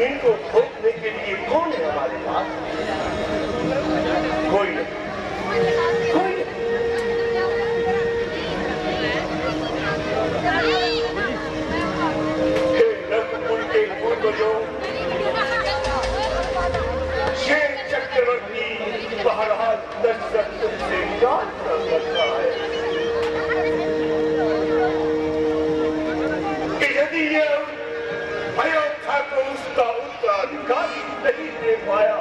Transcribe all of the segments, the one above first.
इनको थोपने के लिए कौन है हमारे पास? कोई नहीं, कोई नहीं। हे रघुकुल के पूर्वजों, शेर चक्रवर्ती महाराज दशरथ तुमसे याद करता है कि यदि ये अयोध्या को उसका उत्तराधिकारी नहीं दे पाया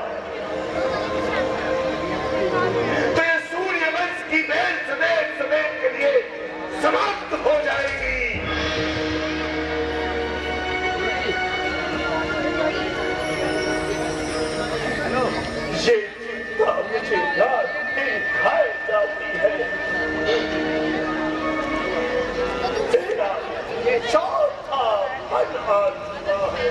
तो ये सूर्य वंश की बेल समेत के लिए समाप्त हो जाएगी। ये चिंता मुझे रात दिन खाए जाती है। तेरा ये चौथा मन आत्मा है।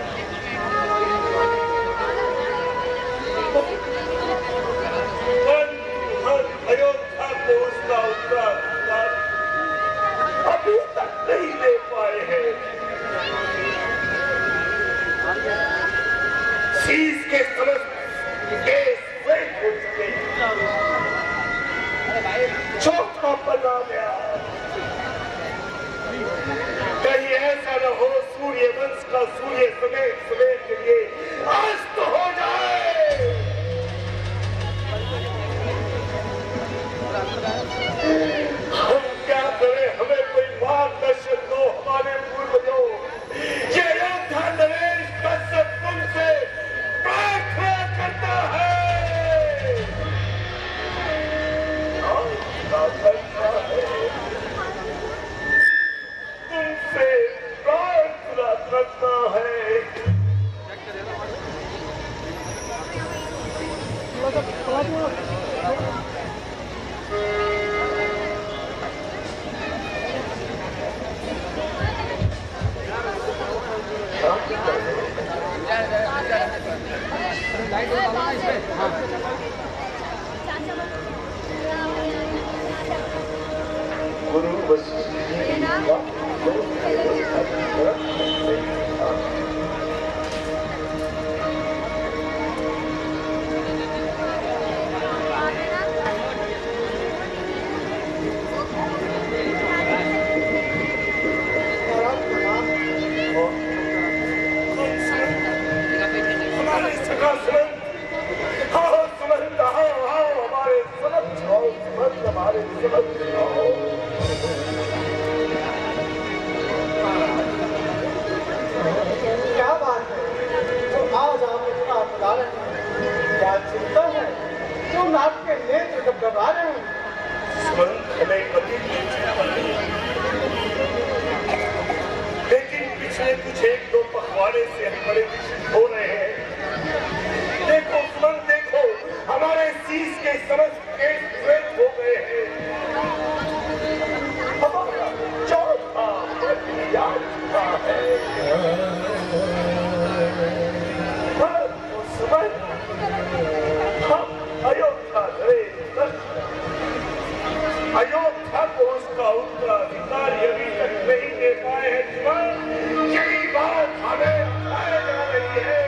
अयोध्या को उसका उत्तराधिकार अभी तक नहीं दे पाए हैं। शीश के समस्त केस श्वेत हो चुके, चौथा पन्ना गया। कहीं ऐसा न हो सूर्य वंश का सूर्य समेत के लिए अस्त हो जाए। हम क्या करें? हमें कोई मार्गदर्शन दो हमारे पूर्वजों। ये अयोध्या नरेश कश्यप तुमसे प्रार्थना करता है। तुमसे प्रार्थना करता है। गुरु वशिष्ठ क्या बात है? तो आज आप इतना बुला रहे हैं, क्या चिंता है? क्यों आपके नेत्र गबगबा रहे हैं? लेकिन पिछले कुछ एक दो पखवाड़े से हम बड़े विचलित हो रहे हैं। देखो सुमन, देखो हमारे शीश के समस्त केस श्वेत हो गए हैं। हमारा चौथा याद है। सुमन, हम अयोध्या को उसका उत्तराधिकारी अभी तक नहीं दे पाए हैं। सुमन, यही बात हमें बताई जा रही है।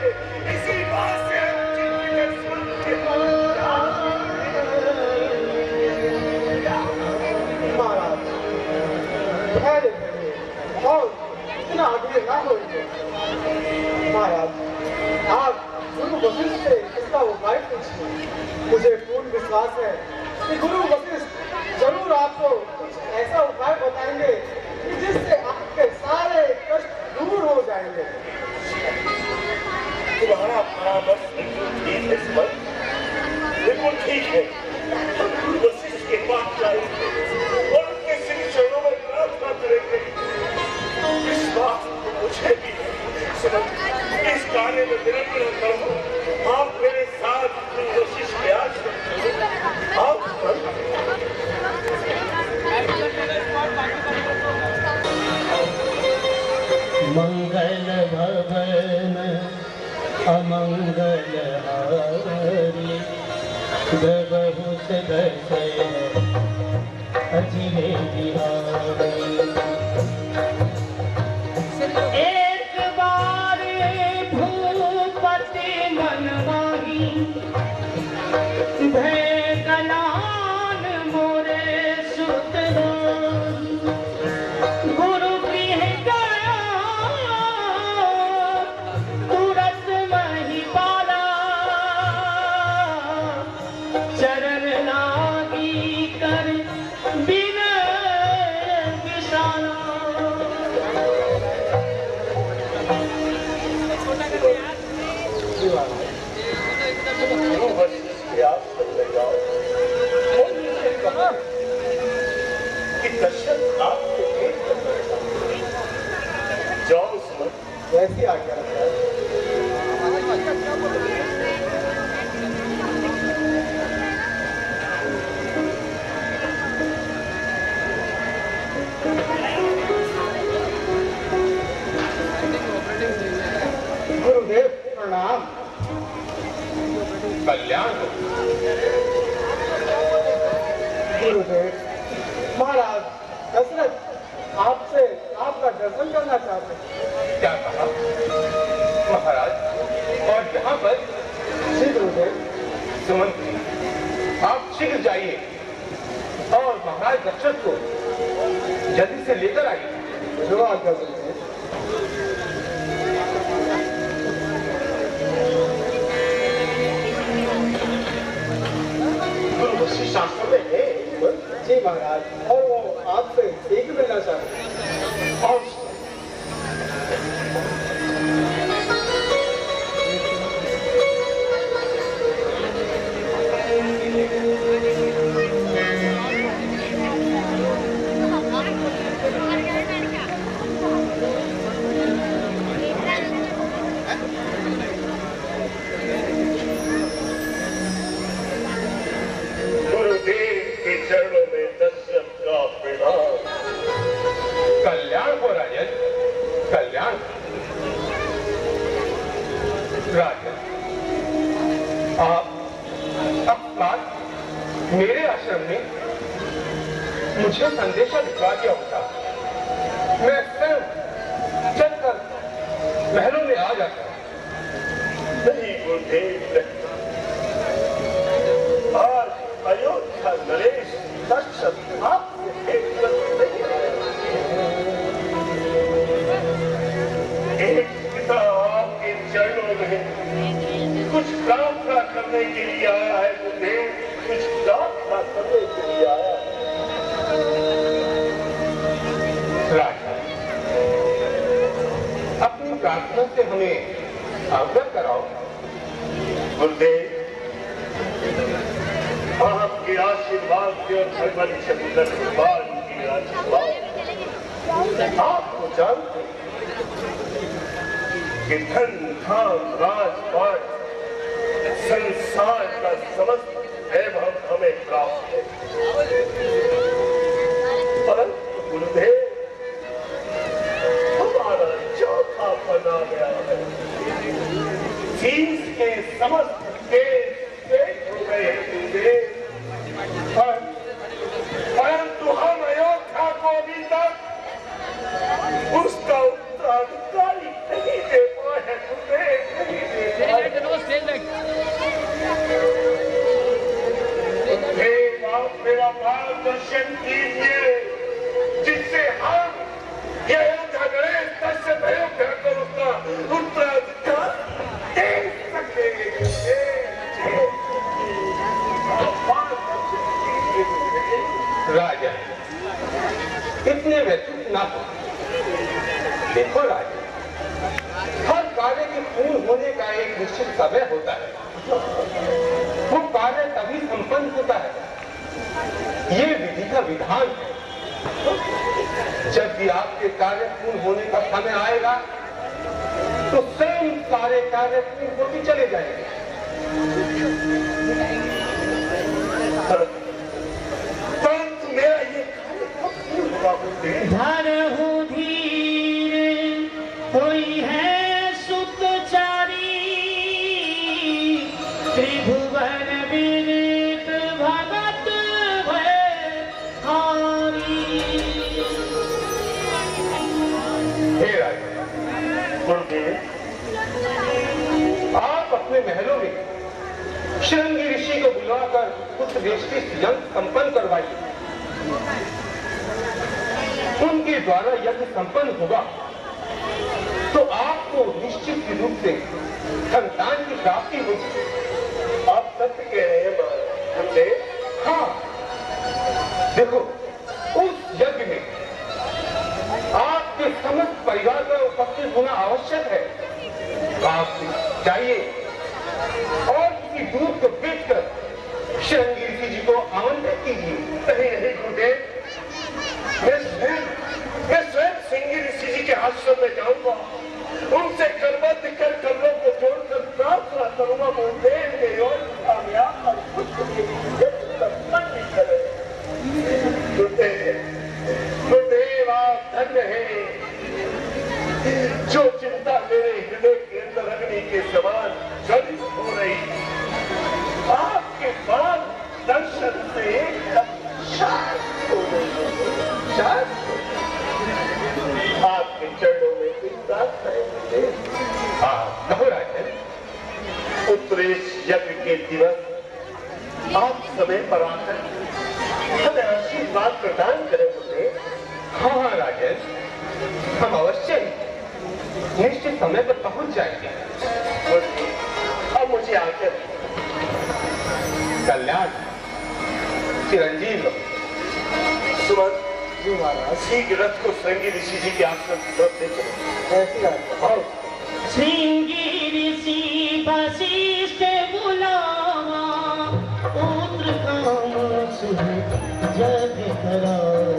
इसी बात से हम चिंतित के महाराज धैर्य धरिए और इतना आगे ना होइए। महाराज, आप गुरु वशिष्ठ से इसका उपाय पूछिए। मुझे पूर्ण विश्वास है कि गुरु वशिष्ठ जरूर आपको कुछ ऐसा उपाय बताएंगे कि जिससे आपके सारे कष्ट दूर हो जाएंगे। तुम्हारा परामर्श बिल्कुल ठीक है सुमन, बिल्कुल ठीक है। गुरु वशिष्ठ के पास जाएंगे और उनके श्री चरणों में प्रार्थना करेंगे। विश्वास तो मुझे भी है सुमन, इस कार्य में निरंतर करो। आप मेरे साथ गुरु वशिष्ठ के आश्रम चलो। आप मंगल भवन अमंगल हारी, बहुत दशय अजिरे बिहारी। एक बार भूप प्रणाम। कल्याण हो। गुरुदेव, महाराज दशरथ आपसे आपका दर्शन करना चाहते हैं। क्या कहा महाराज? और यहाँ पर? जी गुरुदेव। सुमंत जी, आप शीघ्र जाइए और महाराज दशरथ को जल्दी से लेकर आइए। जो आज्ञा गुरुदेव। गुरु वशिष्ठ आश्रम में है? जी महाराज, और वो आपसे देख लेना चाहते हैं। और गुरुदेव के चरणों में दशरथ का प्रणाम। कल्याण हो राजन, कल्याण। राजन, आप अब मेरे आश्रम में मुझे संदेशा भिजवा दिया होता, मैं स्वयं चलकर महलों में आ जाता। नहीं गुरुदेव, आज अयोध्या नरेश दशरथ आपसे भेंट करने नहीं आया। एक पिता आपके चरणों में कुछ प्रार्थना करने के लिए आया है गुरुदेव, कुछ प्रार्थना करने के लिए आया है। राजा, अपनी प्रार्थना से हमें अवगत कराओ। गुरुदेव, आपके आशीर्वाद से और भगवान शंकर भगवान के आशीर्वाद आपको जानते कि धन धाम राजपाट संसार का समस्त वैभव हमें प्राप्त है, परंतु गुरुदेव हमारा चौथा बना गया है। फीस के समस्त केस पेश हो गए हैं गुरुदेव, परंतु हम अयोध्या को अभी तक उसका उत्तराधिकारी नहीं दे पाए हैं गुरुदेव, नहीं दे पाए। आप मेरा मार्गदर्शन कीजिए जिससे हम ये अयोध्या गणेश दशरथ अयोध्या को उसका उत्तराधिकार दे सकेंगे। राजा, इतने व्यतीत ना हो। देखो राजा, हर कार्य के पूर्ण होने का एक निश्चित समय होता है। वो कार्य तभी संपन्न होता है, ये विधि का विधान है। जब भी आपके कार्य पूर्ण होने का समय आएगा तो स्वयं सारे कार्य पूर्ण होते चले जाएंगे। परंतु मेरा ये कार्य कब पूर्ण होगा गुरुदेव? धरहु धीर कोई है सुतचारी, त्रिभुवन विदित भगत भयहारी। हे राजा, गुरुदेव, आप अपने महलों में शृंगी ऋषि को बुलाकर कुछ वेष्टि यज्ञ संपन्न करवाइए। उनके द्वारा यज्ञ संपन्न होगा तो आपको निश्चित रूप से संतान की प्राप्ति होगी। आप सत्य कह रहे हैं गुरुदेव? हाँ, देखो, उस यज्ञ में आपके समस्त परिवार का उपस्थित होना आवश्यक है। आप चाहिए और किसी दूत को भेजकर शृंगी ऋषि जी को आमंत्रित कीजिए। नहीं नहीं गुरुदेव, मैं स्वयं शृंगी ऋषि जी के आश्रम में जाऊंगा, उनसे करबद्ध कर कमलों को जोड़कर प्रार्थना करूंगा गुरुदेव के और कामयाब और खुद गुरुदेव आप धन्य हैं जो चिंता मेरे हृदय के अंदर अग्नि के समान ज्वलित हो रही। आपके बाद दर्शन से एकदम शांत हो गई। शांत आपके चरणों में कोई प्रार्थनाएं मुझे। महाराजन, उत्तरेश यज्ञ के दिवस आप समय पर आकर हमें आशीर्वाद प्रदान करें मुझे। हाँ राजन, हम अवश्य निश्चित समय पर पहुंच जाएंगे। अब मुझे आकर कल्याण चिरंजीव सुमन जी महाराज, शीघ्र रथ को श्रृंगी ऋषि जी के आश्रम की तरफ ले चलो। ऐसी बात है। और श्रृंगी ऋषि वशिष्ठ बुलावा, पुत्र काम सुख जग करावा।